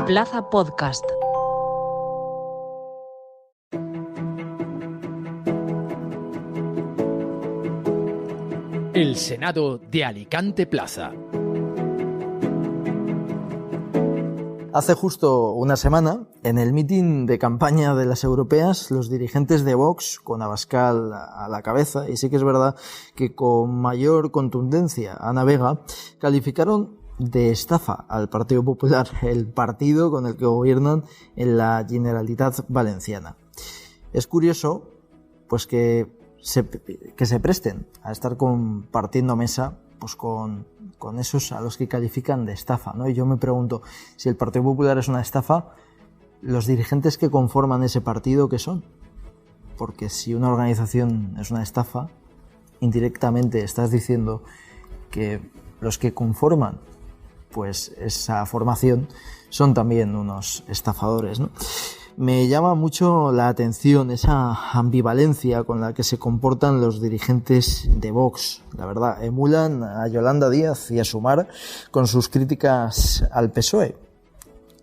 Plaza Podcast. El Senado de Alicante Plaza. Hace justo una semana, en el mitin de campaña de las europeas, los dirigentes de Vox, con Abascal a la cabeza, y sí que es verdad que con mayor contundencia Ana Vega, calificaron de estafa al Partido Popular, el partido con el que gobiernan en la Generalitat Valenciana. Es curioso pues que se presten a estar compartiendo mesa pues con esos a los que califican de estafa, ¿no? Y yo me pregunto, si el Partido Popular es una estafa, ¿los dirigentes que conforman ese partido qué son? Porque si una organización es una estafa, indirectamente estás diciendo que los que conforman pues esa formación son también unos estafadores, ¿no? Me llama mucho la atención esa ambivalencia con la que se comportan los dirigentes de Vox. La verdad, emulan a Yolanda Díaz y a Sumar con sus críticas al PSOE.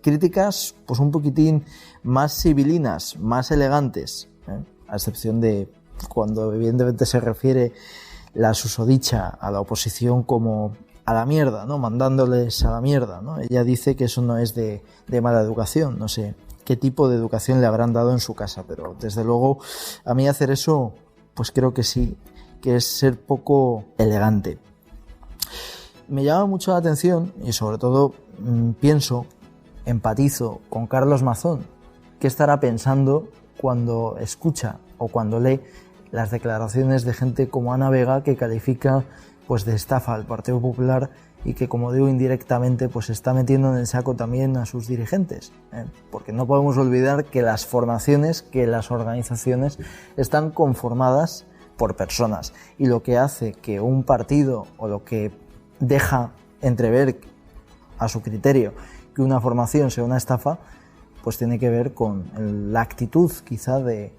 Críticas pues un poquitín más civilinas, más elegantes, a excepción de cuando evidentemente se refiere la susodicha a la oposición como a la mierda, ¿no? Mandándoles a la mierda, ¿no? Ella dice que eso no es de mala educación, no sé qué tipo de educación le habrán dado en su casa, pero desde luego a mí hacer eso pues creo que sí, que es ser poco elegante. Me llama mucho la atención y sobre todo empatizo con Carlos Mazón. ¿Qué estará pensando cuando escucha o cuando lee las declaraciones de gente como Ana Vega, que califica pues de estafa al Partido Popular y que, como digo, indirectamente pues está metiendo en el saco también a sus dirigentes, porque no podemos olvidar que las formaciones, que las organizaciones están conformadas por personas, y lo que hace que un partido, o lo que deja entrever a su criterio que una formación sea una estafa, pues tiene que ver con la actitud quizá de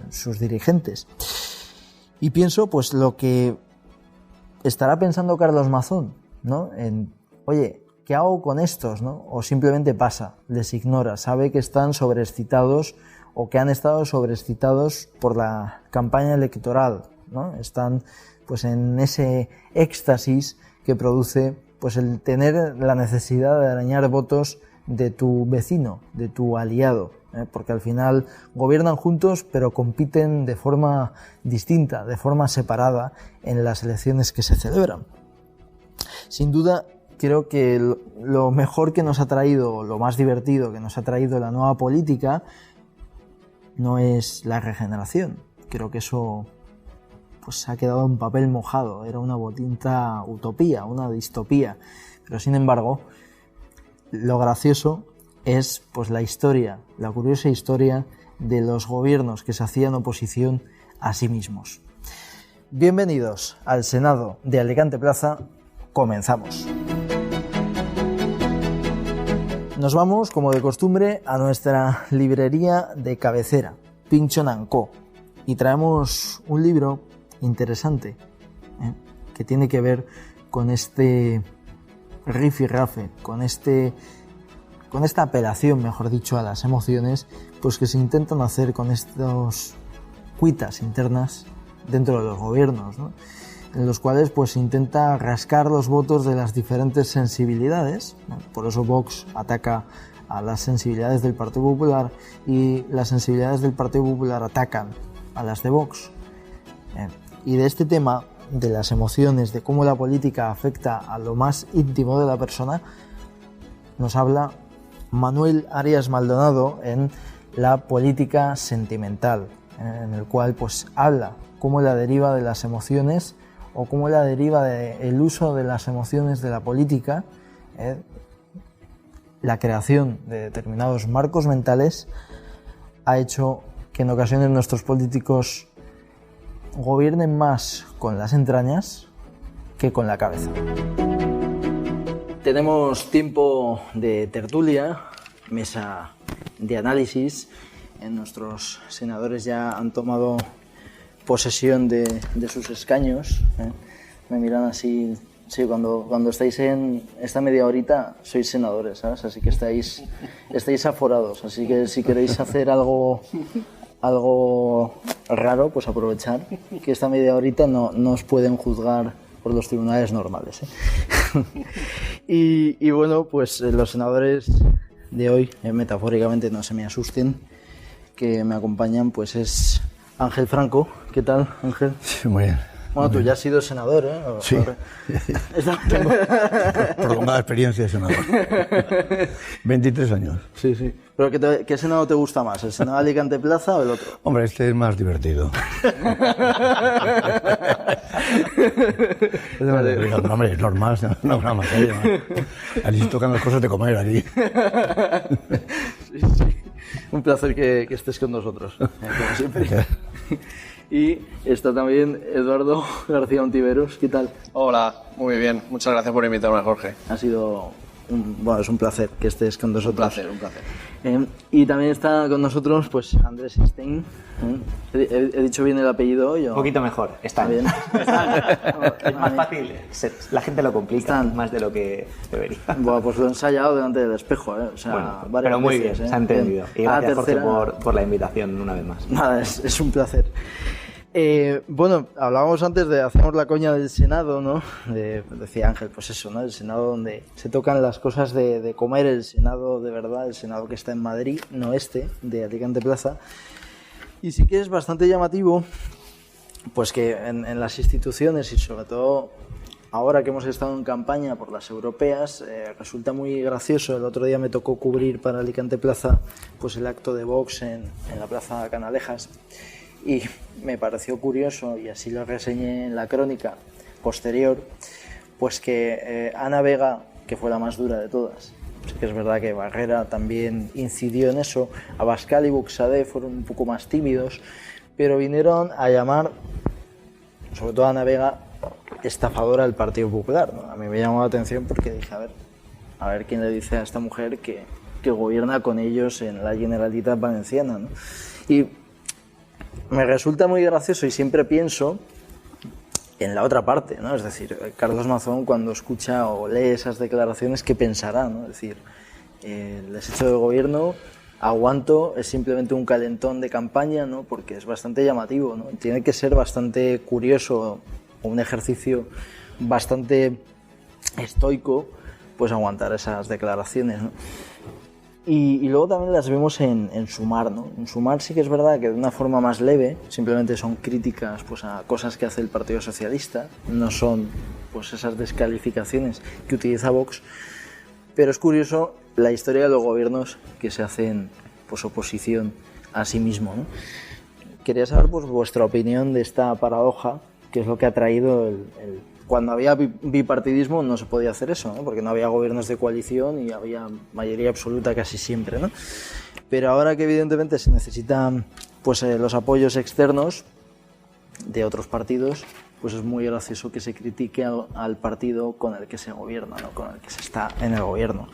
sus dirigentes. Y pienso pues lo que estará pensando Carlos Mazón, ¿no? Oye, ¿qué hago con estos, no? O simplemente pasa, les ignora, sabe que están sobreexcitados o que han estado sobreexcitados por la campaña electoral, ¿no? Están pues en ese éxtasis que produce pues el tener la necesidad de arañar votos de tu vecino, de tu aliado, porque al final gobiernan juntos pero compiten de forma distinta, de forma separada en las elecciones que se celebran. Sin duda, creo que lo mejor que nos ha traído, lo más divertido que nos ha traído la nueva política no es la regeneración. Creo que eso pues ha quedado en papel mojado, era una botinta utopía, una distopía, pero sin embargo lo gracioso es pues la historia, la curiosa historia de los gobiernos que se hacían oposición a sí mismos. Bienvenidos al Senado de Alicante Plaza, comenzamos. Nos vamos, como de costumbre, a nuestra librería de cabecera, Pinchon & Co, y traemos un libro interesante, que tiene que ver con este rifirrafe, con esta apelación, mejor dicho, a las emociones, pues que se intentan hacer con estos cuitas internas dentro de los gobiernos, ¿no? En los cuales pues se intenta rascar los votos de las diferentes sensibilidades, ¿no? Por eso Vox ataca a las sensibilidades del Partido Popular y las sensibilidades del Partido Popular atacan a las de Vox. Y de este tema, de las emociones, de cómo la política afecta a lo más íntimo de la persona, nos habla Manuel Arias Maldonado en La política sentimental, en el cual pues habla cómo la deriva de las emociones o cómo la deriva del uso de las emociones de la política, la creación de determinados marcos mentales ha hecho que en ocasiones nuestros políticos gobiernen más con las entrañas que con la cabeza. Tenemos tiempo de tertulia, mesa de análisis. Nuestros senadores ya han tomado posesión de sus escaños. Me miran así Sí, cuando estáis en esta media horita sois senadores, ¿sabes? Así que estáis aforados. Así que si queréis hacer algo raro, pues aprovechar que esta media horita no os pueden juzgar por los tribunales normales, ¿eh? y bueno, pues los senadores de hoy, metafóricamente, no se me asusten, que me acompañan, pues es Ángel Franco. ¿Qué tal, Ángel? Sí, muy bien. Bueno, tú ya has sido senador, ¿eh? Sí. Tengo prolongada experiencia de senador. 23 años. Sí. ¿Pero qué senado te gusta más? ¿El senado de Alicante Plaza o el otro? Hombre, este es más divertido. Hombre, es normal, no una materia. Allí tocan las cosas de comer, allí. Sí. Un placer que estés con nosotros, como siempre. Y está también Eduardo García Ontiveros. ¿Qué tal? Hola, muy bien. Muchas gracias por invitarme, Jorge. Ha sido es un placer que estés con nosotros. Un placer. Y también está con nosotros pues Andrés Stein. ¿He dicho bien el apellido hoy? Un poquito mejor. Está bien. Es más fácil. La gente lo complica más de lo que debería. Bueno, pues lo he ensayado delante del espejo, ¿eh? O sea, bueno, pero muy veces, bien, se ha entendido. Y gracias, Jorge, por la invitación una vez más. Nada, es un placer. Bueno, hablábamos antes hacíamos la coña del Senado, ¿no? Decía Ángel, pues eso, ¿no? El Senado donde se tocan las cosas de comer, el Senado de verdad, el Senado que está en Madrid, no de Alicante Plaza. Y sí que es bastante llamativo, pues que en las instituciones y sobre todo ahora que hemos estado en campaña por las europeas, resulta muy gracioso. El otro día me tocó cubrir para Alicante Plaza pues el acto de Vox en la Plaza Canalejas. Y me pareció curioso, y así lo reseñé en la crónica posterior, pues que Ana Vega, que fue la más dura de todas, sí que es verdad que Barrera también incidió en eso, Abascal y Buxadé fueron un poco más tímidos, pero vinieron a llamar, sobre todo a Ana Vega, estafadora del Partido Popular, ¿no? A mí me llamó la atención porque dije, a ver quién le dice a esta mujer que gobierna con ellos en la Generalitat Valenciana, ¿no? Y me resulta muy gracioso y siempre pienso en la otra parte, ¿no? Es decir, Carlos Mazón cuando escucha o lee esas declaraciones, ¿qué pensará, ¿no? Es decir, les echo del gobierno, aguanto, es simplemente un calentón de campaña, ¿no? Porque es bastante llamativo, ¿no? Tiene que ser bastante curioso o un ejercicio bastante estoico, pues aguantar esas declaraciones, ¿no? Y luego también las vemos en Sumar, ¿no? En Sumar sí que es verdad que de una forma más leve, simplemente son críticas pues, a cosas que hace el Partido Socialista, no son pues, esas descalificaciones que utiliza Vox, pero es curioso la historia de los gobiernos que se hacen pues, oposición a sí mismo, ¿no? Quería saber pues, vuestra opinión de esta paradoja, que es lo que ha traído Cuando había bipartidismo no se podía hacer eso, ¿no? Porque no había gobiernos de coalición y había mayoría absoluta casi siempre, ¿no? Pero ahora que evidentemente se necesitan pues, los apoyos externos de otros partidos, pues es muy gracioso que se critique al partido con el que se gobierna, ¿no? Con el que se está en el gobierno.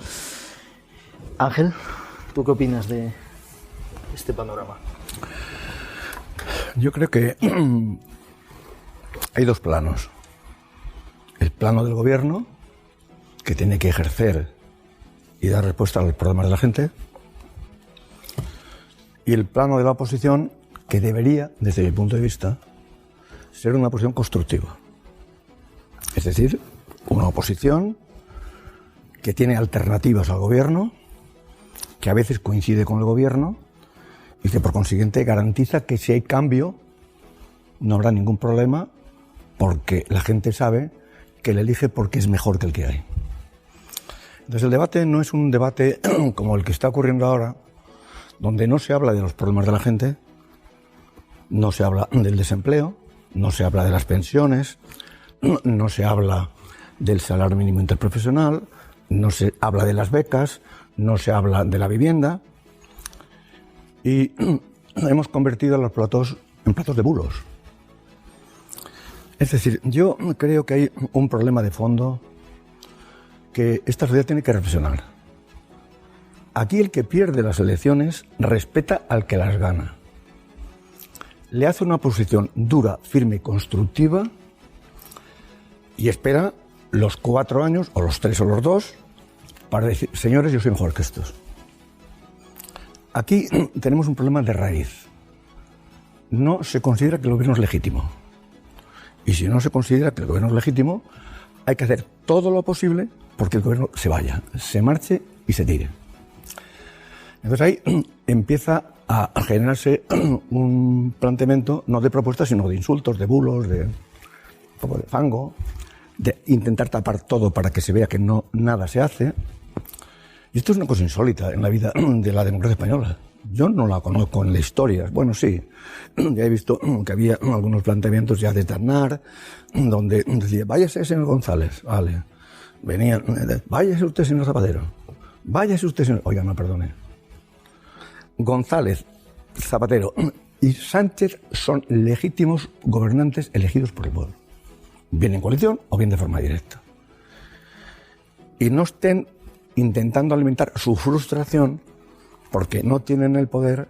Ángel, ¿tú qué opinas de este panorama? Yo creo que hay dos planos. El plano del gobierno, que tiene que ejercer y dar respuesta a los problemas de la gente, y el plano de la oposición, que debería, desde mi punto de vista, ser una oposición constructiva. Es decir, una oposición que tiene alternativas al gobierno, que a veces coincide con el gobierno y que por consiguiente garantiza que si hay cambio no habrá ningún problema porque la gente sabe que le elige porque es mejor que el que hay. Entonces el debate no es un debate como el que está ocurriendo ahora, donde no se habla de los problemas de la gente, no se habla del desempleo, no se habla de las pensiones, no se habla del salario mínimo interprofesional, no se habla de las becas, no se habla de la vivienda, y hemos convertido los platos en platos de bulos. Es decir, yo creo que hay un problema de fondo que esta sociedad tiene que reflexionar. Aquí el que pierde las elecciones respeta al que las gana. Le hace una posición dura, firme y constructiva y espera los 4 años, o los 3 o los 2, para decir, señores, yo soy mejor que estos. Aquí tenemos un problema de raíz. No se considera que el gobierno es legítimo. Y si no se considera que el gobierno es legítimo, hay que hacer todo lo posible porque el gobierno se vaya, se marche y se tire. Entonces ahí empieza a generarse un planteamiento no de propuestas, sino de insultos, de bulos, de un poco de fango, de intentar tapar todo para que se vea que nada se hace. Y esto es una cosa insólita en la vida de la democracia española. Yo no la conozco en la historia. Bueno, sí, ya he visto que había algunos planteamientos ya de Aznar, donde decía, váyase, señor González, vale. Venían, váyase usted, señor Zapatero. Váyase usted, señor... Oiga, no, perdone. González, Zapatero y Sánchez son legítimos gobernantes elegidos por el pueblo. Bien en coalición o bien de forma directa. Y no estén intentando alimentar su frustración porque no tienen el poder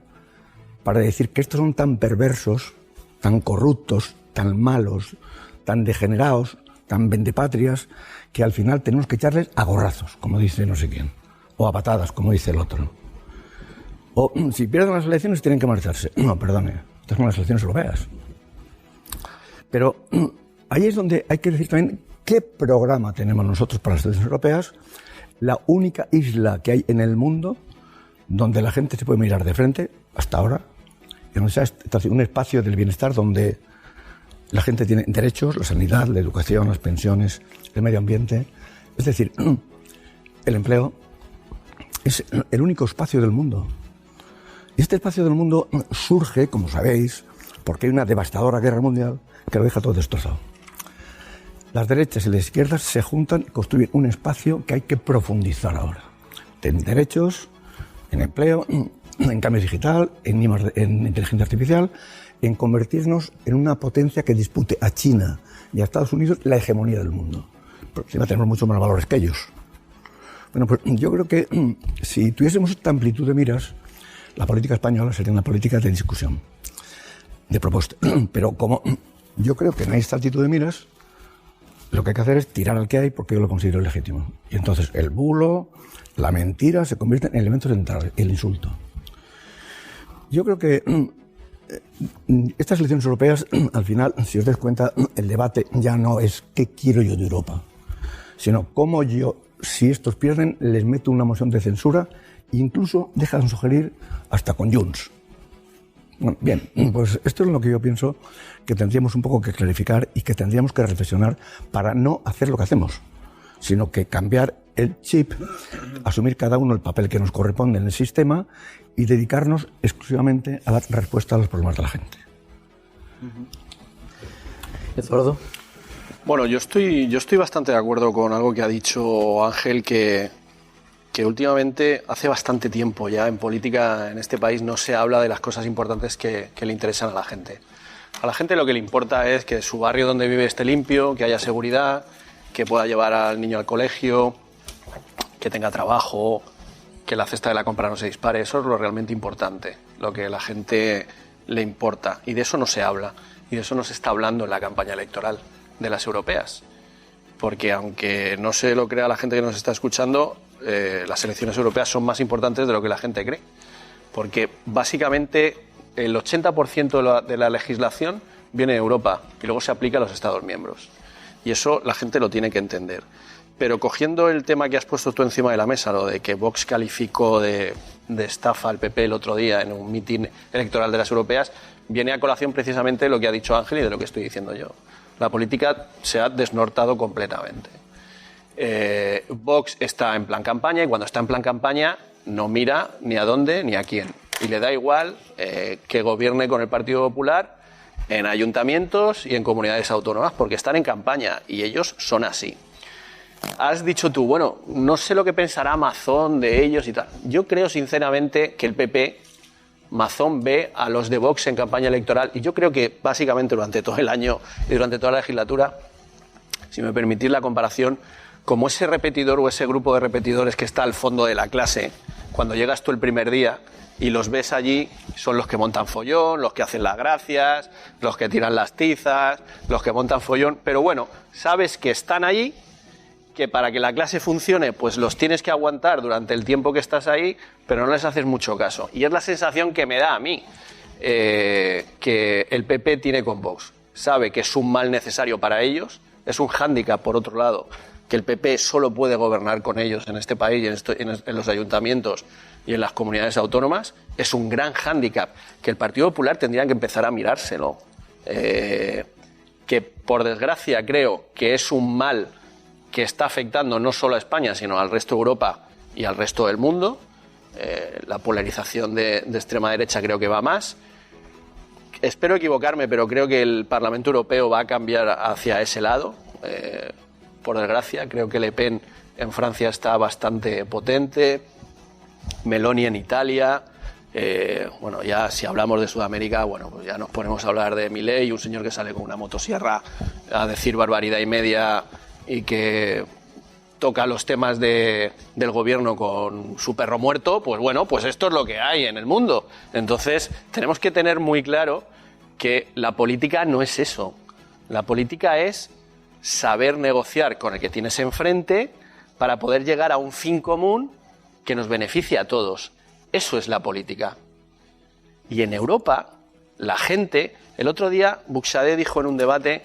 para decir que estos son tan perversos, tan corruptos, tan malos, tan degenerados, tan vendepatrias, que al final tenemos que echarles a gorrazos, como dice no sé quién, o a patadas, como dice el otro. O si pierden las elecciones tienen que marcharse. No, perdone, estas son las elecciones europeas. Pero ahí es donde hay que decir también qué programa tenemos nosotros para las elecciones europeas. La única isla que hay en el mundo donde la gente se puede mirar de frente, hasta ahora, y donde sea un espacio del bienestar donde la gente tiene derechos, la sanidad, la educación, las pensiones, el medio ambiente. Es decir, el empleo es el único espacio del mundo. Y este espacio del mundo surge, como sabéis, porque hay una devastadora guerra mundial que lo deja todo destrozado. Las derechas y las izquierdas se juntan y construyen un espacio que hay que profundizar ahora. En derechos, en empleo, en cambio digital, en inteligencia artificial, en convertirnos en una potencia que dispute a China y a Estados Unidos la hegemonía del mundo. Porque encima tenemos mucho más valores que ellos. Bueno, pues yo creo que si tuviésemos esta amplitud de miras, la política española sería una política de discusión, de propuesta. Pero como yo creo que no hay esta altitud de miras, lo que hay que hacer es tirar al que hay porque yo lo considero legítimo. Y entonces el bulo, la mentira se convierten en elementos centrales, el insulto. Yo creo que estas elecciones europeas, al final, si os dais cuenta, el debate ya no es qué quiero yo de Europa, sino cómo yo, si estos pierden, les meto una moción de censura, incluso dejan sugerir hasta con Junts. Bueno, bien, pues esto es lo que yo pienso que tendríamos un poco que clarificar y que tendríamos que reflexionar para no hacer lo que hacemos, sino que cambiar el chip, asumir cada uno el papel que nos corresponde en el sistema y dedicarnos exclusivamente a dar respuesta a los problemas de la gente. Eduardo. Bueno, yo estoy bastante de acuerdo con algo que ha dicho Ángel, que últimamente, hace bastante tiempo ya en política en este país no se habla de las cosas importantes que le interesan a la gente. A la gente lo que le importa es que su barrio donde vive esté limpio, que haya seguridad, que pueda llevar al niño al colegio, que tenga trabajo, que la cesta de la compra no se dispare. Eso es lo realmente importante, lo que a la gente le importa. Y de eso no se habla. Y de eso no se está hablando en la campaña electoral de las europeas. Porque aunque no se lo crea la gente que nos está escuchando, las elecciones europeas son más importantes de lo que la gente cree. Porque básicamente el 80% de la legislación viene de Europa y luego se aplica a los Estados miembros. Y eso la gente lo tiene que entender. Pero cogiendo el tema que has puesto tú encima de la mesa, lo de que Vox calificó de estafa al PP el otro día en un mitin electoral de las europeas, viene a colación precisamente lo que ha dicho Ángel y de lo que estoy diciendo yo. La política se ha desnortado completamente. Vox está en plan campaña y cuando está en plan campaña no mira ni a dónde ni a quién. Y le da igual que gobierne con el Partido Popular en ayuntamientos y en comunidades autónomas porque están en campaña y ellos son así. Has dicho tú, bueno, no sé lo que pensará Mazón de ellos y tal. Yo creo sinceramente que el PP, Mazón ve a los de Vox en campaña electoral y yo creo que básicamente durante todo el año y durante toda la legislatura, si me permitís la comparación, como ese repetidor o ese grupo de repetidores que está al fondo de la clase, cuando llegas tú el primer día y los ves allí, son los que montan follón, los que hacen las gracias, los que tiran las tizas, los que montan follón, pero bueno, sabes que están allí que para que la clase funcione, pues los tienes que aguantar durante el tiempo que estás ahí, pero no les haces mucho caso. Y es la sensación que me da a mí, que el PP tiene con Vox. Sabe que es un mal necesario para ellos, es un hándicap, por otro lado, que el PP solo puede gobernar con ellos en este país, en los ayuntamientos y en las comunidades autónomas. Es un gran hándicap que el Partido Popular tendría que empezar a mirárselo. Que por desgracia creo que es un mal que está afectando no solo a España, sino al resto de Europa y al resto del mundo. La polarización de extrema derecha creo que va más. Espero equivocarme, pero creo que el Parlamento Europeo va a cambiar hacia ese lado. Por desgracia, creo que Le Pen en Francia está bastante potente, Meloni en Italia. Bueno, ya si hablamos de Sudamérica, bueno, pues ya nos ponemos a hablar de Milei, un señor que sale con una motosierra a decir barbaridad y media y que toca los temas del gobierno con su perro muerto. Pues bueno, pues esto es lo que hay en el mundo. Entonces tenemos que tener muy claro que la política no es eso. La política es saber negociar con el que tienes enfrente para poder llegar a un fin común que nos beneficie a todos. Eso es la política. Y en Europa, la gente... El otro día, Buxadé dijo en un debate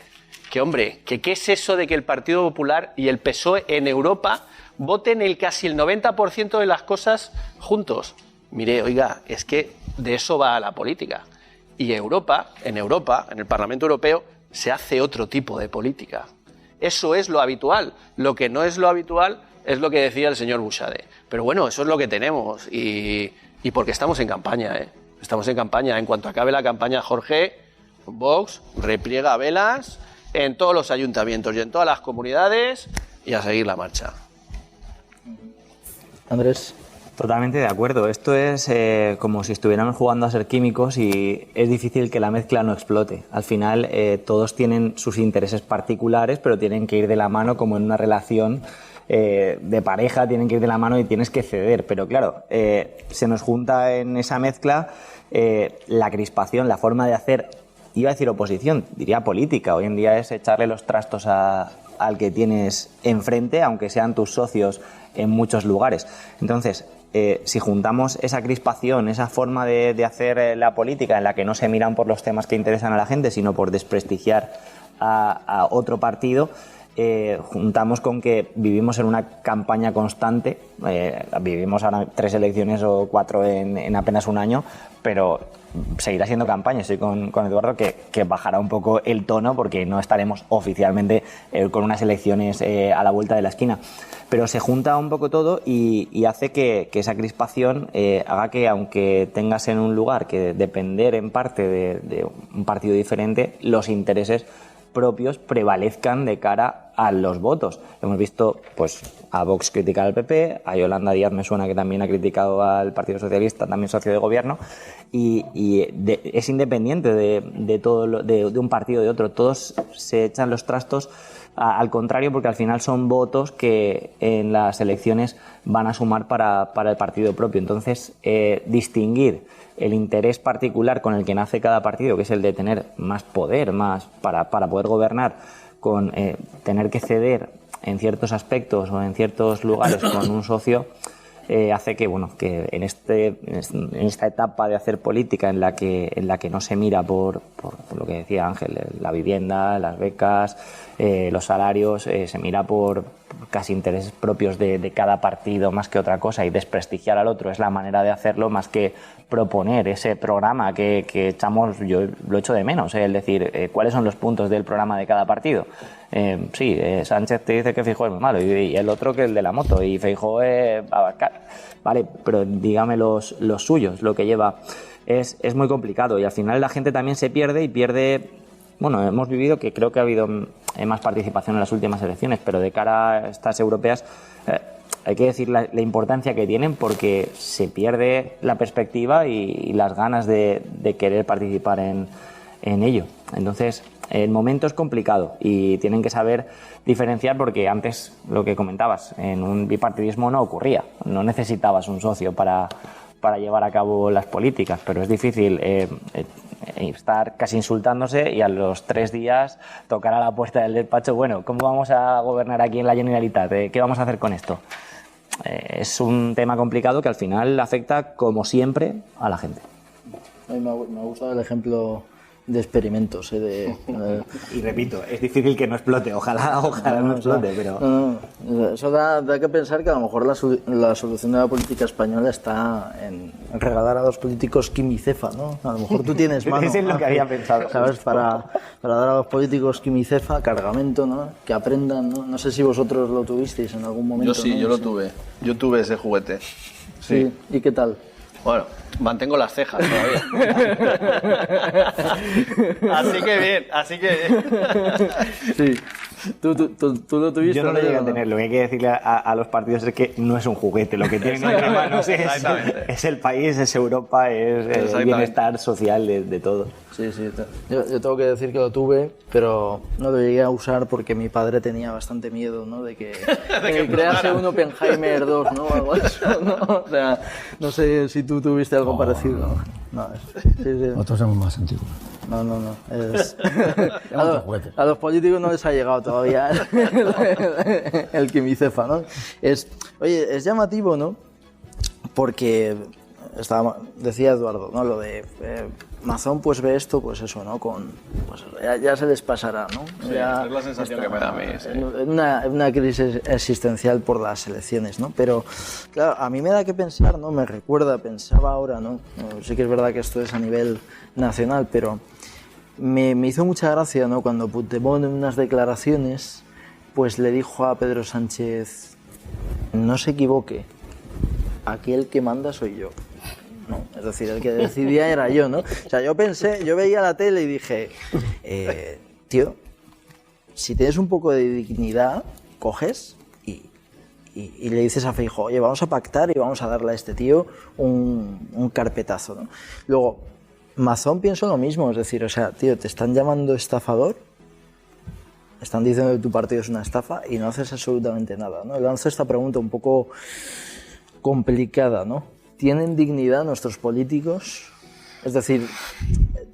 que, hombre, que qué es eso de que el Partido Popular y el PSOE en Europa voten casi el 90% de las cosas juntos. Mire, oiga, es que de eso va la política. Y en Europa, en el Parlamento Europeo, se hace otro tipo de política. Eso es lo habitual. Lo que no es lo habitual es lo que decía el señor Buxadé. Pero bueno, eso es lo que tenemos. Y porque estamos en campaña, ¿eh? Estamos en campaña. En cuanto acabe la campaña, Jorge, Vox repliega velas en todos los ayuntamientos y en todas las comunidades y a seguir la marcha. Andrés. Totalmente de acuerdo. Esto es como si estuviéramos jugando a ser químicos y es difícil que la mezcla no explote. Al final todos tienen sus intereses particulares, pero tienen que ir de la mano como en una relación de pareja, tienen que ir de la mano y tienes que ceder. Pero claro, se nos junta en esa mezcla la crispación, la forma de hacer, iba a decir oposición, diría política. Hoy en día es echarle los trastos al que tienes enfrente, aunque sean tus socios en muchos lugares. Entonces, si juntamos esa crispación, esa forma de hacer la política en la que no se miran por los temas que interesan a la gente, sino por desprestigiar a otro partido, juntamos con que vivimos en una campaña constante. Vivimos ahora 3 elecciones o 4 en apenas un año, pero seguirá siendo campaña. Estoy con Eduardo que bajará un poco el tono porque no estaremos oficialmente con unas elecciones a la vuelta de la esquina. Pero se junta un poco todo y hace que esa crispación haga que, aunque tengas en un lugar que depender en parte de un partido diferente, los intereses propios prevalezcan de cara a los votos. Hemos visto pues a Vox criticar al PP, a Yolanda Díaz me suena que también ha criticado al Partido Socialista, también socio de gobierno, y es independiente de todo de un partido o de otro. Todos se echan los trastos al contrario, porque al final son votos que en las elecciones van a sumar para el partido propio. Entonces, distinguir el interés particular con el que nace cada partido, que es el de tener más poder, más para poder gobernar, con tener que ceder en ciertos aspectos o en ciertos lugares con un socio, hace que en esta etapa de hacer política en la que no se mira por lo que decía Ángel, la vivienda, las becas, los salarios, se mira por casi intereses propios de cada partido más que otra cosa, y desprestigiar al otro es la manera de hacerlo más que proponer ese programa que echamos. Yo lo echo de menos, el decir cuáles son los puntos del programa de cada partido. Sí, Sánchez te dice que Feijóo es muy malo y el otro que el de la moto, y Feijóo vale, pero dígame los suyos, lo que lleva. Es muy complicado y al final la gente también se pierde. Bueno, hemos vivido que creo que ha habido más participación en las últimas elecciones, pero de cara a estas europeas hay que decir la importancia que tienen, porque se pierde la perspectiva y las ganas de querer participar en ello. Entonces, el momento es complicado y tienen que saber diferenciar, porque antes, lo que comentabas, en un bipartidismo no ocurría, no necesitabas un socio para llevar a cabo las políticas, pero es difícil estar casi insultándose y a los 3 días tocar a la puerta del despacho, bueno, ¿cómo vamos a gobernar aquí en la Generalitat? ¿Qué vamos a hacer con esto? Es un tema complicado que al final afecta, como siempre, a la gente. A mí me ha gustado el ejemplo de experimentos. Y repito, es difícil que no explote, ojalá no explote, pero... Eso da que pensar que a lo mejor la solución de la política española está en regalar a los políticos quimicefa, ¿no? A lo mejor tú tienes mano. Eso es lo que había pensado. ¿Sabes? Para dar a los políticos quimicefa, cargamento, ¿no? Que aprendan, ¿no? No sé si vosotros lo tuvisteis en algún momento. Yo sí, ¿no? yo lo tuve. Yo tuve ese juguete. Sí. ¿Y qué tal? Bueno, mantengo las cejas todavía. así que bien. Sí. ¿Tú lo tuviste? Yo no lo llegué a tener. Lo que hay que decirle a los partidos es que no es un juguete. Lo que tienen entre manos es el país, es Europa, es el bienestar social de todo. Sí. Yo tengo que decir que lo tuve, pero no lo llegué a usar porque mi padre tenía bastante miedo, ¿no? De que crease un Oppenheimer 2, ¿no? O algo así, ¿no? O sea, no sé si tú tuviste algo parecido. No. Sí. Nosotros somos más antiguos. No. A los políticos no les ha llegado todavía el quimicefa, ¿no? Oye, es llamativo, ¿no? Porque decía Eduardo, ¿no? Lo de Mazón pues ve esto, pues eso, ¿no? Pues ya se les pasará, ¿no? Sí, es la sensación que me da a mí. Sí. En una crisis existencial por las elecciones, ¿no? Pero, claro, a mí me da que pensar, ¿no? Pensaba ahora, ¿no? Sí que es verdad que esto es a nivel nacional, pero me hizo mucha gracia, ¿no? Cuando Puigdemont en unas declaraciones pues le dijo a Pedro Sánchez: no se equivoque, aquí el que manda soy yo. No, es decir, el que decidía era yo, ¿no? O sea, yo veía la tele y dije, tío, si tienes un poco de dignidad, coges y le dices a Feijóo: oye, vamos a pactar y vamos a darle a este tío un carpetazo, ¿no? Luego, Mazón pienso lo mismo, es decir, o sea, tío, te están llamando estafador, están diciendo que tu partido es una estafa y no haces absolutamente nada, ¿no? Le lanzo esta pregunta un poco complicada, ¿no? ¿Tienen dignidad nuestros políticos? Es decir,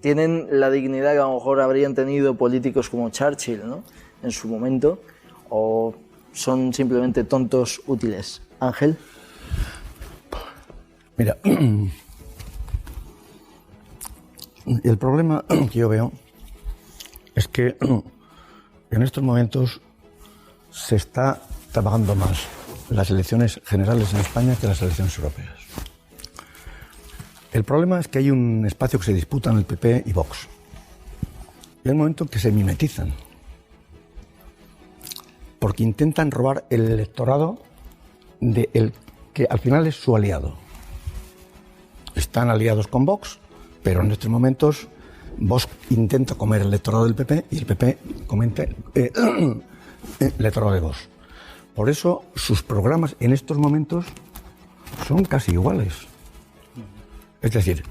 ¿tienen la dignidad que a lo mejor habrían tenido políticos como Churchill, ¿no? En su momento, o son simplemente tontos útiles? Ángel. Mira, el problema que yo veo es que en estos momentos se está trabajando más las elecciones generales en España que las elecciones europeas. El problema es que hay un espacio que se disputan el PP y Vox. Y hay un momento en que se mimetizan, porque intentan robar el electorado de el que al final es su aliado. Están aliados con Vox, pero en estos momentos Vox intenta comer el electorado del PP y el PP comenta el electorado de Vox. Por eso sus programas en estos momentos son casi iguales. Es decir,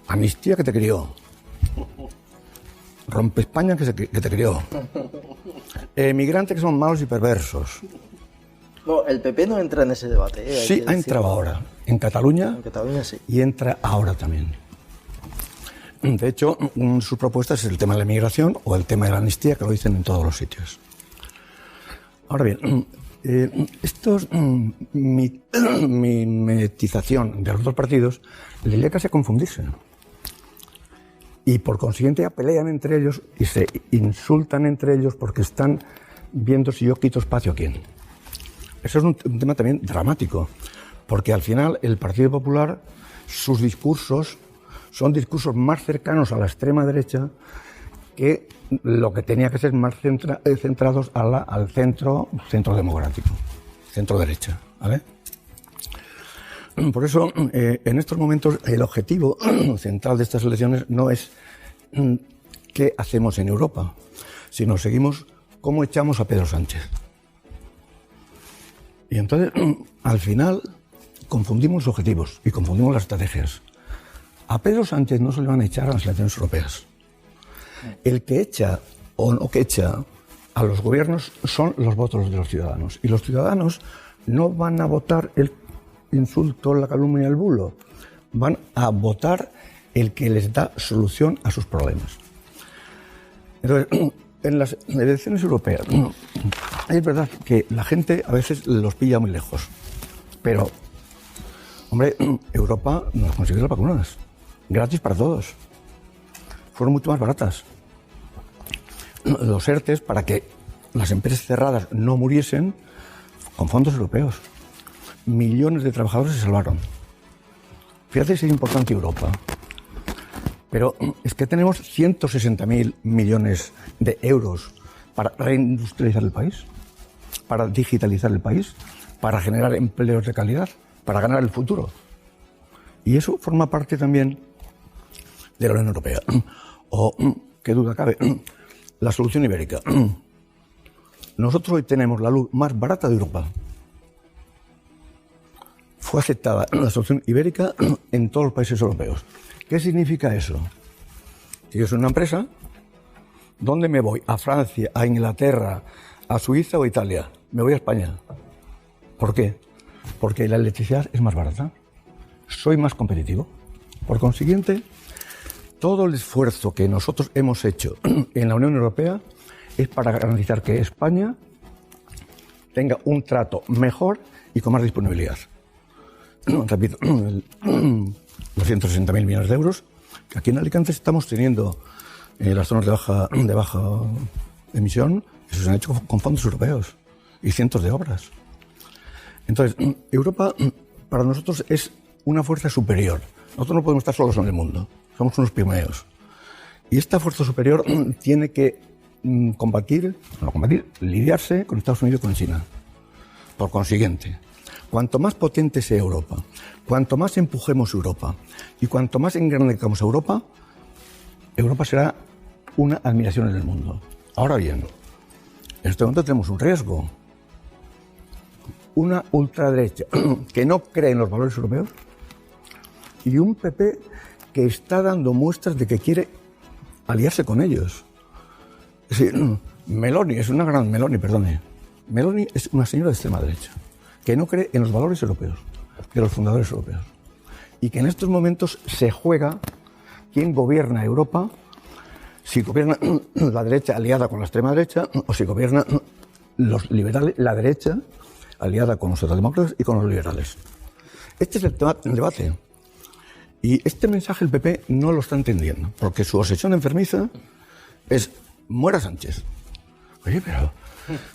amnistía que te crió, rompe España que te crió, emigrantes que son malos y perversos. No, el PP no entra en ese debate. Sí, ha entrado ahora. En Cataluña, sí. Y entra ahora también. De hecho, sus propuestas es el tema de la inmigración o el tema de la amnistía, que lo dicen en todos los sitios. Ahora bien, estos mimetización de los dos partidos les llega casi a confundirse. Y por consiguiente ya pelean entre ellos y se insultan entre ellos porque están viendo si yo quito espacio a quién. Eso es un tema también dramático, porque al final el Partido Popular, sus discursos son discursos más cercanos a la extrema derecha que lo que tenía que ser más centrados al centro democrático, centro derecha, ¿vale? Por eso, en estos momentos, el objetivo central de estas elecciones no es qué hacemos en Europa, sino seguimos cómo echamos a Pedro Sánchez. Y entonces, al final, confundimos objetivos y confundimos las estrategias. A Pedro Sánchez no se le van a echar a las elecciones europeas. El que echa o no que echa a los gobiernos son los votos de los ciudadanos. Y los ciudadanos no van a votar el insulto, la calumnia, el bulo. Van a votar el que les da solución a sus problemas. Entonces, en las elecciones europeas, es verdad que la gente a veces los pilla muy lejos, pero, hombre, Europa nos consiguió las vacunas, gratis para todos. Fueron mucho más baratas. Los ERTEs, para que las empresas cerradas no muriesen, con fondos europeos. Millones de trabajadores se salvaron. Fíjate si es importante Europa. Pero es que tenemos 160.000 millones de euros para reindustrializar el país, para digitalizar el país, para generar empleos de calidad, para ganar el futuro. Y eso forma parte también de la Unión Europea. O, qué duda cabe, la solución ibérica. Nosotros hoy tenemos la luz más barata de Europa. Fue aceptada la solución ibérica en todos los países europeos. ¿Qué significa eso? Si yo soy una empresa, ¿dónde me voy? ¿A Francia, a Inglaterra, a Suiza o a Italia? Me voy a España. ¿Por qué? Porque la electricidad es más barata. Soy más competitivo. Por consiguiente, todo el esfuerzo que nosotros hemos hecho en la Unión Europea es para garantizar que España tenga un trato mejor y con más disponibilidad. Repito, los 160.000 millones de euros que aquí en Alicante estamos teniendo en las zonas de baja emisión, eso se han hecho con fondos europeos y cientos de obras. Entonces, Europa para nosotros es una fuerza superior. Nosotros no podemos estar solos en el mundo, somos unos pigmeos. Y esta fuerza superior tiene que lidiarse con Estados Unidos y con China. Por consiguiente, cuanto más potente sea Europa, cuanto más empujemos Europa y cuanto más engrandezcamos a Europa, Europa será una admiración en el mundo. Ahora bien, en este momento tenemos un riesgo. Una ultraderecha que no cree en los valores europeos y un PP que está dando muestras de que quiere aliarse con ellos. Es decir, Meloni es una señora de extrema derecha que no cree en los valores europeos, de los fundadores europeos, y que en estos momentos se juega quién gobierna Europa, si gobierna la derecha aliada con la extrema derecha o si gobierna los liberales, la derecha aliada con los socialdemócratas y con los liberales. Este es el debate. Y este mensaje el PP no lo está entendiendo, porque su obsesión enfermiza es muera Sánchez. Oye, pero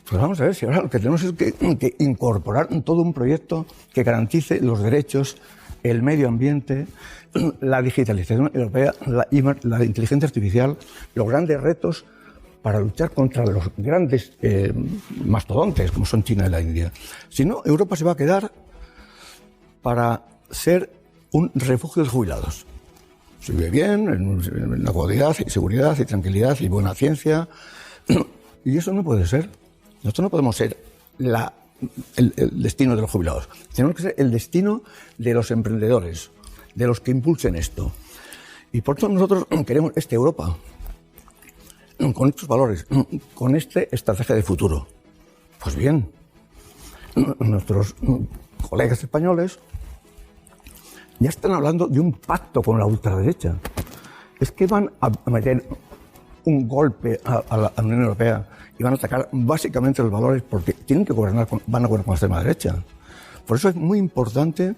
pues vamos a ver si ahora lo que tenemos es que incorporar todo un proyecto que garantice los derechos, el medio ambiente, la digitalización europea, la inteligencia artificial, los grandes retos para luchar contra los grandes mastodontes como son China y la India. Si no, Europa se va a quedar para ser un refugio de los jubilados. Se vive bien, en la comodidad y seguridad y tranquilidad y buena ciencia. Y eso no puede ser. Nosotros no podemos ser el destino de los jubilados. Tenemos que ser el destino de los emprendedores, de los que impulsen esto. Y por eso nosotros queremos esta Europa, con estos valores, con esta estrategia de futuro. Pues bien, nuestros colegas españoles ya están hablando de un pacto con la ultraderecha. Es que van a meter un golpe a la Unión Europea y van a atacar básicamente los valores porque tienen que van a gobernar con la extrema derecha. Por eso es muy importante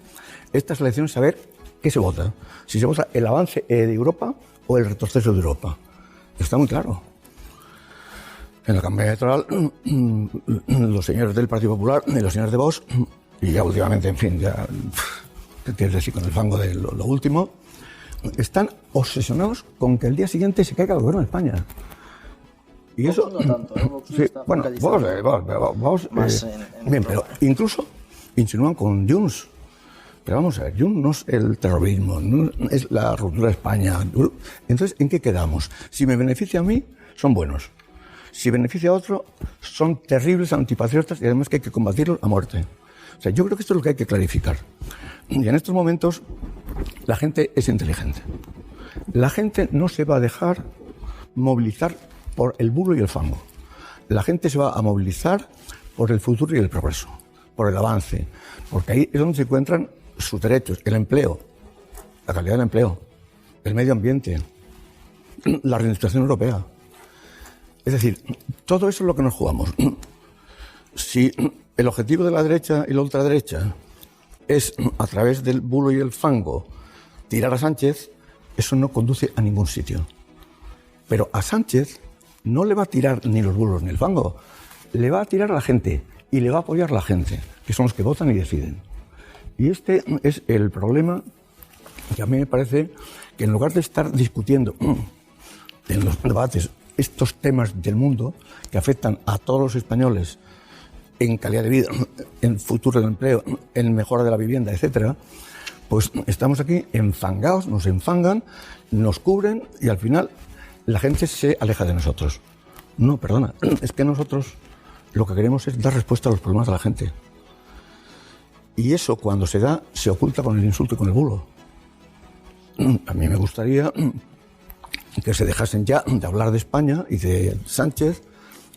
estas elecciones saber qué se vota. Si se vota el avance de Europa o el retroceso de Europa. Está muy claro. En la campaña electoral, los señores del Partido Popular y los señores de Vox, y ya últimamente, en fin, ya quieres decir con el fango de lo último, están obsesionados con que el día siguiente se caiga el gobierno de España. Y eso no tanto, sí, bueno, vamos bien, pero incluso insinúan con Junts. Pero vamos a ver, Junts no es el terrorismo, no es la ruptura de España. Entonces, ¿en qué quedamos? Si me beneficia a mí, son buenos. Si beneficia a otro, son terribles antipatriotas y además que hay que combatirlos a muerte. O sea, yo creo que esto es lo que hay que clarificar. Y en estos momentos la gente es inteligente. La gente no se va a dejar movilizar por el bulo y el fango. La gente se va a movilizar por el futuro y el progreso, por el avance, porque ahí es donde se encuentran sus derechos, el empleo, la calidad del empleo, el medio ambiente, la reindustrialización europea. Es decir, todo eso es lo que nos jugamos. Si el objetivo de la derecha y la ultraderecha es, a través del bulo y el fango, tirar a Sánchez, eso no conduce a ningún sitio. Pero a Sánchez no le va a tirar ni los bulos ni el fango, le va a tirar a la gente y le va a apoyar la gente, que son los que votan y deciden. Y este es el problema que a mí me parece que en lugar de estar discutiendo en los debates estos temas del mundo que afectan a todos los españoles en calidad de vida, en futuro del empleo, en mejora de la vivienda, etcétera, pues estamos aquí enfangados, nos enfangan, nos cubren y al final la gente se aleja de nosotros. No, perdona, es que nosotros lo que queremos es dar respuesta a los problemas de la gente. Y eso, cuando se da, se oculta con el insulto y con el bulo. A mí me gustaría que se dejasen ya de hablar de España y de Sánchez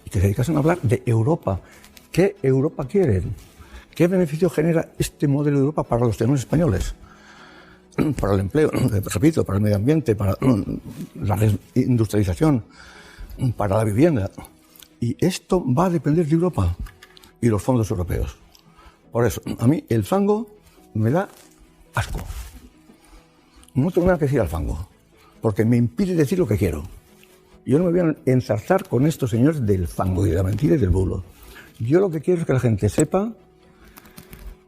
y que se dedicasen a hablar de Europa. ¿Qué Europa quieren? ¿Qué beneficio genera este modelo de Europa para los ciudadanos españoles? Para el empleo, repito, para el medio ambiente, para la reindustrialización, para la vivienda. Y esto va a depender de Europa y los fondos europeos. Por eso, a mí el fango me da asco. No tengo nada que decir al fango, porque me impide decir lo que quiero. Yo no me voy a enzarzar con estos señores del fango y de la mentira y del bulo. Yo lo que quiero es que la gente sepa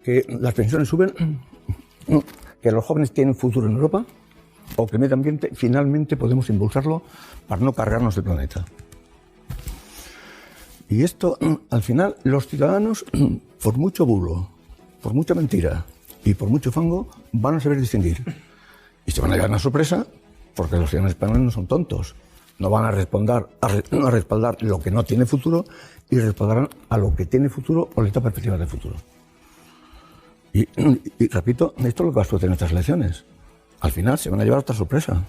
que las pensiones suben, que los jóvenes tienen futuro en Europa, o que el medio ambiente finalmente podemos impulsarlo para no cargarnos el planeta. Y esto, al final, los ciudadanos, por mucho bulo, por mucha mentira y por mucho fango, van a saber distinguir. Y se van a llevar una sorpresa, porque los ciudadanos españoles no son tontos. No van a respaldar lo que no tiene futuro y respaldarán a lo que tiene futuro o le da perspectivas de futuro. Y repito, esto es lo que va a suceder en estas elecciones. Al final se van a llevar otra sorpresa.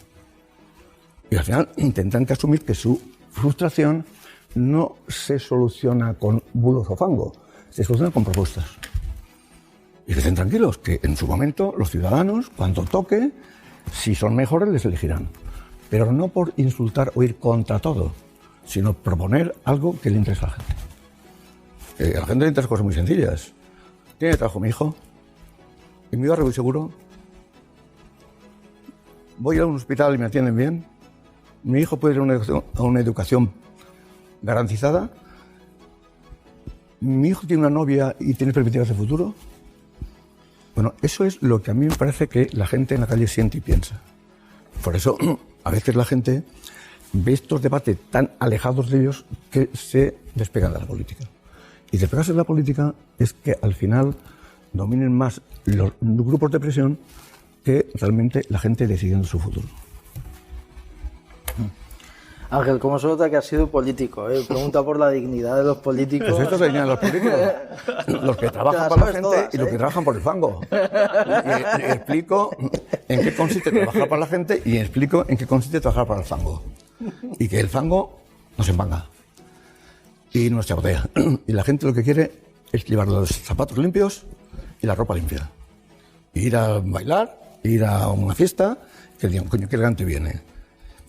Y al final tendrán que asumir que su frustración no se soluciona con bulos o fango, se soluciona con propuestas. Y que estén tranquilos, que en su momento los ciudadanos, cuando toque, si son mejores, les elegirán. Pero no por insultar o ir contra todo, sino proponer algo que le interesa a la gente. A la gente le interesan cosas muy sencillas. ¿Tiene trabajo mi hijo? ¿En mi barrio voy seguro? ¿Voy a un hospital y me atienden bien? ¿Mi hijo puede ir a una educación garantizada? ¿Mi hijo tiene una novia y tiene perspectivas de futuro? Bueno, eso es lo que a mí me parece que la gente en la calle siente y piensa. Por eso, a veces la gente ve estos debates tan alejados de ellos que se despegan de la política. Y despegarse de la política es que al final dominen más los grupos de presión que realmente la gente decidiendo su futuro. Ángel, ¿cómo se nota que has sido político? Pregunta por la dignidad de los políticos. Pues esto se señala los políticos, los que trabajan para la gente todas, y los que trabajan por el fango. Y explico en qué consiste trabajar para la gente y explico en qué consiste trabajar para el fango. Y que el fango nos enfanga y nos chapotea. Y la gente lo que quiere es llevar los zapatos limpios y la ropa limpia. Ir a bailar, ir a una fiesta, que digan, coño, qué elegante viene.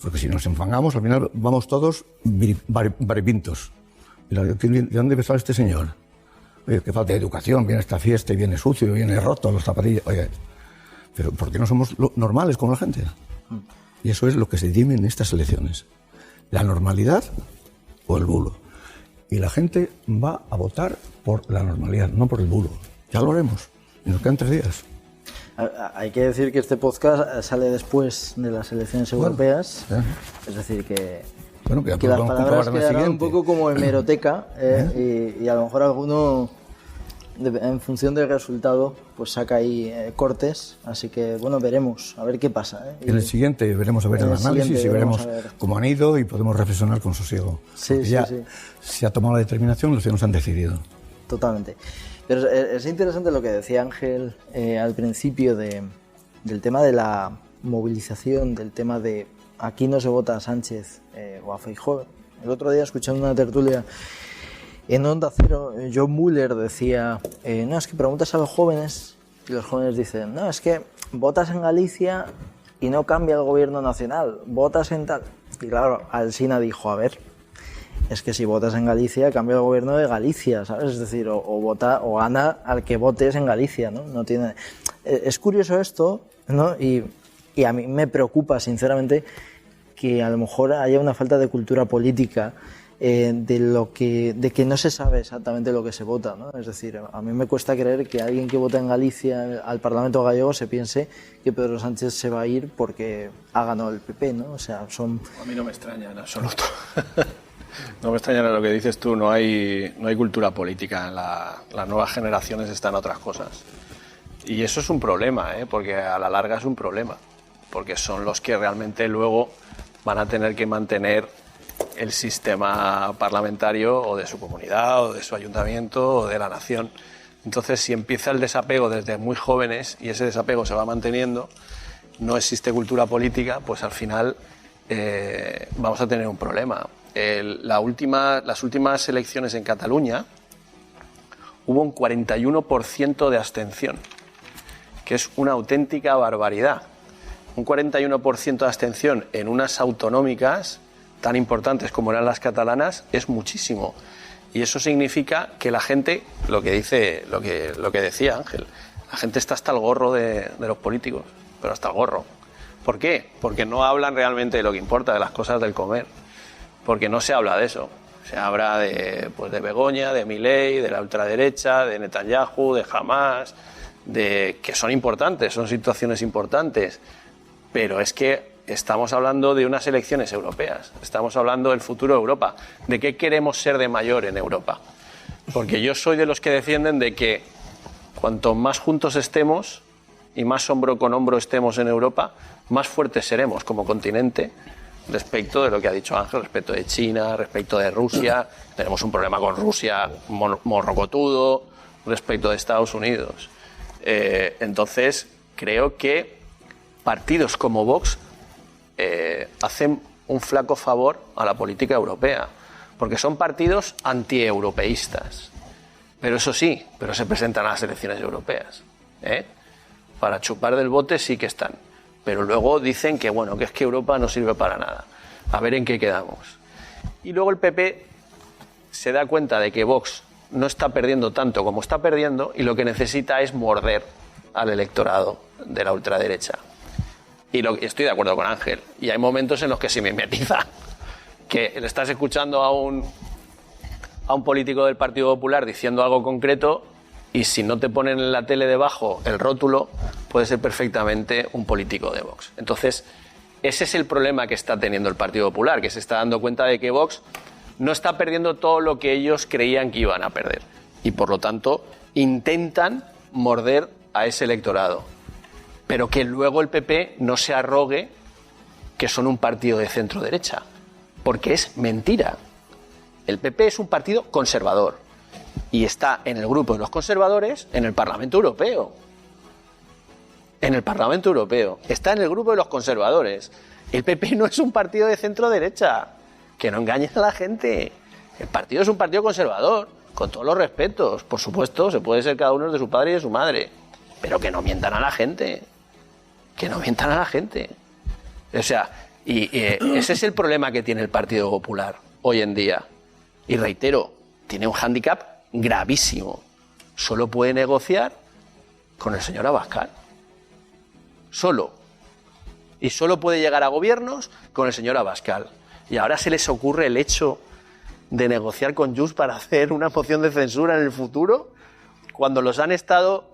Porque si nos enfangamos, al final vamos todos varipintos. ¿De dónde sale este señor? Oye, qué falta de educación, viene a esta fiesta y viene sucio, viene roto, los zapatillas. Oye, pero ¿por qué no somos normales como la gente? Y eso es lo que se dirime en estas elecciones. La normalidad o el bulo. Y la gente va a votar por la normalidad, no por el bulo. Ya lo haremos. Y nos quedan 3 días. Hay que decir que este podcast sale después de las elecciones europeas, es decir que las palabras quedarán un poco como hemeroteca y a lo mejor alguno, en función del resultado, pues saca ahí cortes, así que bueno, veremos, a ver qué pasa. En el siguiente veremos a ver el análisis y veremos cómo han ido y podemos reflexionar con sosiego. Sí. Se ha tomado la determinación, los ciudadanos han decidido. Totalmente. Pero es interesante lo que decía Ángel al principio del tema de la movilización, del tema de aquí no se vota a Sánchez o a Feijóo. El otro día, escuchando una tertulia en Onda Cero, John Muller decía, no, es que preguntas a los jóvenes y los jóvenes dicen, no, es que votas en Galicia y no cambia el gobierno nacional, votas en tal. Y claro, Alsina dijo, a ver, es que si votas en Galicia, cambia el gobierno de Galicia, ¿sabes? Es decir, o gana al que votes en Galicia, ¿no? No tiene... Es curioso esto, ¿no? Y a mí me preocupa, sinceramente, que a lo mejor haya una falta de cultura política de que no se sabe exactamente lo que se vota, ¿no? Es decir, a mí me cuesta creer que alguien que vota en Galicia al Parlamento gallego se piense que Pedro Sánchez se va a ir porque ha ganado el PP, ¿no? O sea, son... A mí no me extraña en absoluto. No me extraña lo que dices tú, no hay cultura política, las nuevas generaciones están en otras cosas. Y eso es un problema, porque a la larga es un problema, porque son los que realmente luego van a tener que mantener el sistema parlamentario o de su comunidad o de su ayuntamiento o de la nación. Entonces, si empieza el desapego desde muy jóvenes y ese desapego se va manteniendo, no existe cultura política, pues al final vamos a tener un problema. Las últimas elecciones en Cataluña hubo un 41% de abstención, que es una auténtica barbaridad. Un 41% de abstención en unas autonómicas tan importantes como eran las catalanas es muchísimo. Y eso significa que la gente, lo que decía Ángel, la gente está hasta el gorro de los políticos, pero hasta el gorro. ¿Por qué? Porque no hablan realmente de lo que importa, de las cosas del comer. Porque no se habla de eso. Se habla de Begoña, de Milei, de la ultraderecha, de Netanyahu, de Hamas, que son importantes, son situaciones importantes. Pero es que estamos hablando de unas elecciones europeas, estamos hablando del futuro de Europa, de qué queremos ser de mayor en Europa. Porque yo soy de los que defienden de que cuanto más juntos estemos y más hombro con hombro estemos en Europa, más fuertes seremos como continente respecto de lo que ha dicho Ángel, respecto de China, respecto de Rusia. Tenemos un problema con Rusia morrocotudo, respecto de Estados Unidos. Entonces, creo que partidos como Vox hacen un flaco favor a la política europea, porque son partidos antieuropeístas. Pero eso sí, pero se presentan a las elecciones europeas. Para chupar del bote sí que están. Pero luego dicen que bueno, que es que Europa no sirve para nada. A ver en qué quedamos. Y luego el PP se da cuenta de que Vox no está perdiendo tanto como está perdiendo y lo que necesita es morder al electorado de la ultraderecha. Y estoy de acuerdo con Ángel. Y hay momentos en los que se mimetiza. Que le estás escuchando a un político del Partido Popular diciendo algo concreto y si no te ponen en la tele debajo el rótulo, puede ser perfectamente un político de Vox. Entonces, ese es el problema que está teniendo el Partido Popular, que se está dando cuenta de que Vox no está perdiendo todo lo que ellos creían que iban a perder. Y por lo tanto, intentan morder a ese electorado. Pero que luego el PP no se arrogue que son un partido de centro-derecha. Porque es mentira. El PP es un partido conservador. Y está en el grupo de los conservadores en el Parlamento Europeo. En el Parlamento Europeo. Está en el grupo de los conservadores. El PP no es un partido de centro-derecha. Que no engañen a la gente. El partido es un partido conservador. Con todos los respetos. Por supuesto, se puede ser cada uno de su padre y de su madre. Pero que no mientan a la gente. Que no mientan a la gente. O sea, ese es el problema que tiene el Partido Popular hoy en día. Y reitero, tiene un hándicap gravísimo. Solo puede negociar con el señor Abascal. Solo. Y solo puede llegar a gobiernos con el señor Abascal. Y ahora se les ocurre el hecho de negociar con Junts para hacer una moción de censura en el futuro, cuando los han estado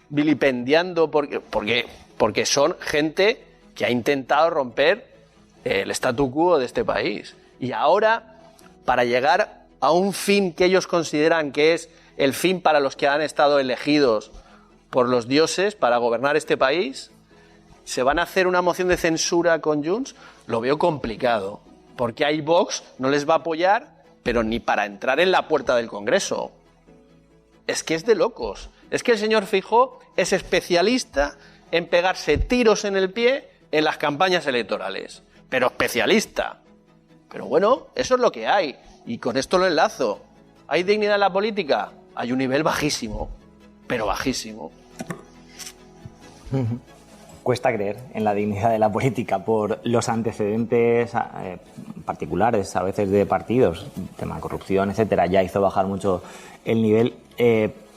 vilipendiando porque son gente que ha intentado romper el statu quo de este país. Y ahora, para llegar a un fin que ellos consideran que es el fin para los que han estado elegidos por los dioses para gobernar este país, ¿se van a hacer una moción de censura con Junts? Lo veo complicado, porque ahí Vox no les va a apoyar, pero ni para entrar en la puerta del Congreso. Es que es de locos. Es que el señor Feijóo es especialista en pegarse tiros en el pie en las campañas electorales. Pero especialista. Pero bueno, eso es lo que hay. Y con esto lo enlazo. ¿Hay dignidad en la política? Hay un nivel bajísimo. Pero bajísimo. cuesta creer en la dignidad de la política por los antecedentes particulares, a veces de partidos, tema de corrupción, etcétera, ya hizo bajar mucho el nivel,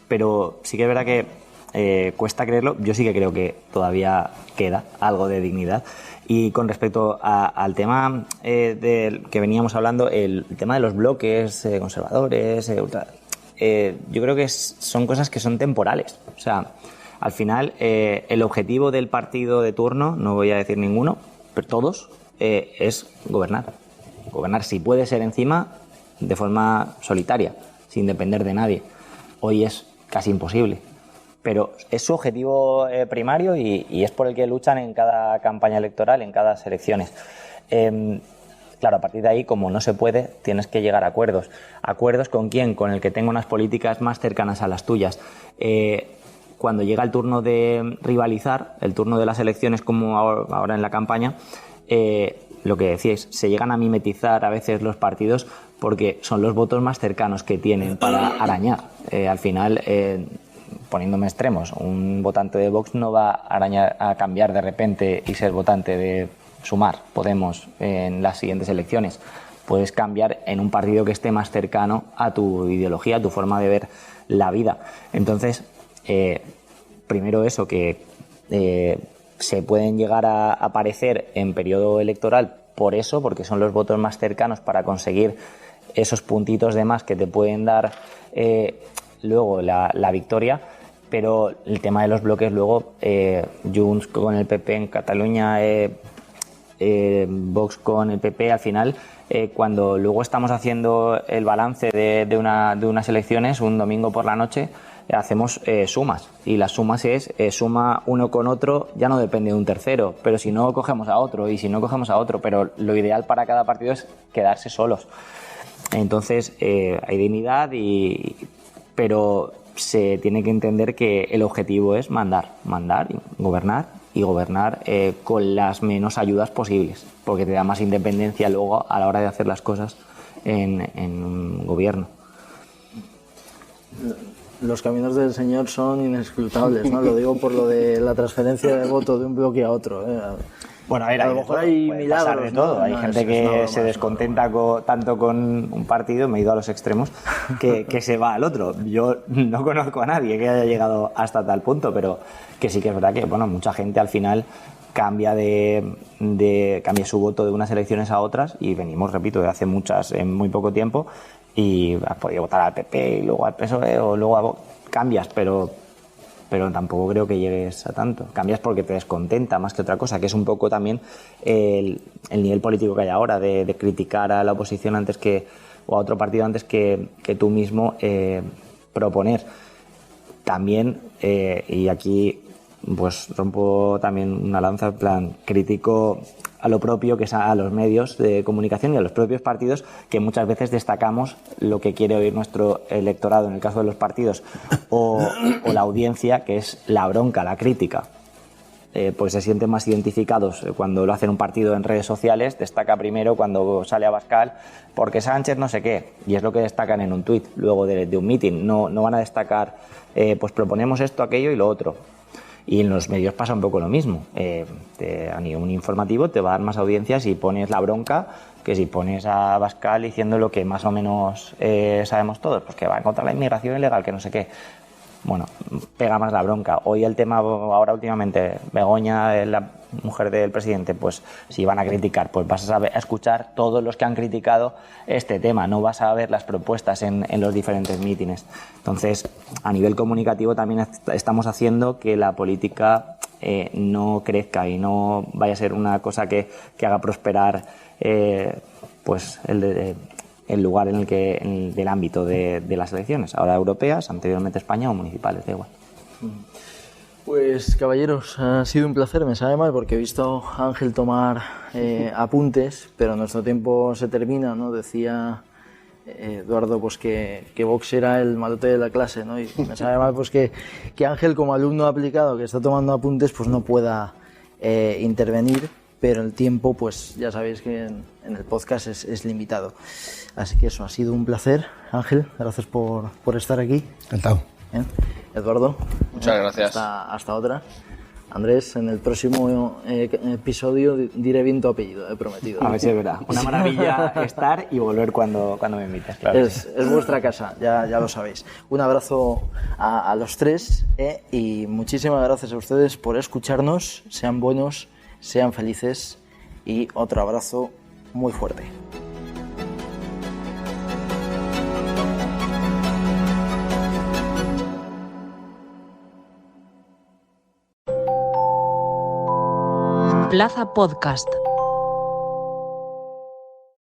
pero sí que es verdad que cuesta creerlo. Yo sí que creo que todavía queda algo de dignidad. Y con respecto al tema que veníamos hablando, el tema de los bloques conservadores, yo creo que son cosas que son temporales. O sea, al final, el objetivo del partido de turno, no voy a decir ninguno, pero todos, es gobernar. Gobernar, si puede ser encima, de forma solitaria, sin depender de nadie. Hoy es casi imposible. Pero es su objetivo primario y es por el que luchan en cada campaña electoral, en cada elecciones. Claro, a partir de ahí, como no se puede, tienes que llegar a acuerdos. ¿Acuerdos con quién? Con el que tenga unas políticas más cercanas a las tuyas. Cuando llega el turno de rivalizar, el turno de las elecciones como ahora en la campaña, lo que decíais, se llegan a mimetizar a veces los partidos porque son los votos más cercanos que tienen para arañar. Al final, poniéndome extremos, un votante de Vox no va a cambiar de repente y ser votante de Sumar, Podemos, en las siguientes elecciones. Puedes cambiar en un partido que esté más cercano a tu ideología, a tu forma de ver la vida. Entonces, primero eso, que se pueden llegar a aparecer en periodo electoral por eso, porque son los votos más cercanos para conseguir esos puntitos de más que te pueden dar luego la victoria. Pero el tema de los bloques luego, Junts con el PP en Cataluña, Vox con el PP, al final, cuando luego estamos haciendo el balance de unas elecciones, un domingo por la noche, hacemos sumas, y las sumas es suma uno con otro, ya no depende de un tercero, pero si no cogemos a otro, y si no cogemos a otro, pero lo ideal para cada partido es quedarse solos. Entonces hay dignidad, pero se tiene que entender que el objetivo es mandar y gobernar con las menos ayudas posibles, porque te da más independencia luego a la hora de hacer las cosas en un gobierno. Los caminos del Señor son inescrutables, ¿no? Lo digo por lo de la transferencia de voto de un bloque a otro. Bueno, a lo mejor hay milagros de todo. ¿no? Hay gente que se descontenta tanto con un partido, me he ido a los extremos, que se va al otro. Yo no conozco a nadie que haya llegado hasta tal punto, pero que sí que es verdad que mucha gente al final cambia su voto de unas elecciones a otras, y venimos, repito, de hace muchas en muy poco tiempo, y has podido votar al PP y luego al PSOE o luego a Vox. Cambias, pero tampoco creo que llegues a tanto. Cambias porque te descontenta más que otra cosa, que es un poco también el nivel político que hay ahora, de criticar a la oposición o a otro partido antes que tú mismo proponer. También, y aquí pues rompo también una lanza, en plan, critico a lo propio, que es a los medios de comunicación y a los propios partidos, que muchas veces destacamos lo que quiere oír nuestro electorado, en el caso de los partidos, o la audiencia, que es la bronca, la crítica. Pues se sienten más identificados cuando lo hacen un partido en redes sociales, destaca primero cuando sale Abascal, porque Sánchez no sé qué, y es lo que destacan en un tuit, luego de un meeting. No van a destacar, pues proponemos esto, aquello y lo otro. Y en los medios pasa un poco lo mismo. A un informativo te va a dar más audiencia si pones la bronca que si pones a Abascal diciendo lo que más o menos sabemos todos, pues que va en contra de la inmigración ilegal, que no sé qué. Bueno, pega más la bronca. Hoy el tema, ahora últimamente, Begoña, la mujer del presidente, pues si van a criticar, pues vas a escuchar todos los que han criticado este tema, no vas a ver las propuestas en los diferentes mítines. Entonces, a nivel comunicativo también estamos haciendo que la política no crezca y no vaya a ser una cosa que haga prosperar pues el lugar del ámbito de las elecciones, ahora europeas, anteriormente España o municipales, da igual. Pues caballeros, ha sido un placer. Me sabe mal porque he visto a Ángel tomar apuntes, pero nuestro tiempo se termina, ¿no? Decía Eduardo pues que Vox era el malote de la clase, ¿no? Y me sabe mal pues que Ángel, como alumno aplicado que está tomando apuntes, pues no pueda intervenir, pero el tiempo, pues ya sabéis que en el podcast es limitado. Así que eso, ha sido un placer. Ángel, gracias por estar aquí. Encantado. Eduardo, muchas gracias. Hasta otra. Andrés, en el próximo episodio diré bien tu apellido, he prometido. A ver si es verdad. Una maravilla estar y volver cuando me invites. Claro. Es vuestra casa, ya lo sabéis. Un abrazo a los tres y muchísimas gracias a ustedes por escucharnos. Sean buenos, sean felices y otro abrazo muy fuerte. Plaza Podcast.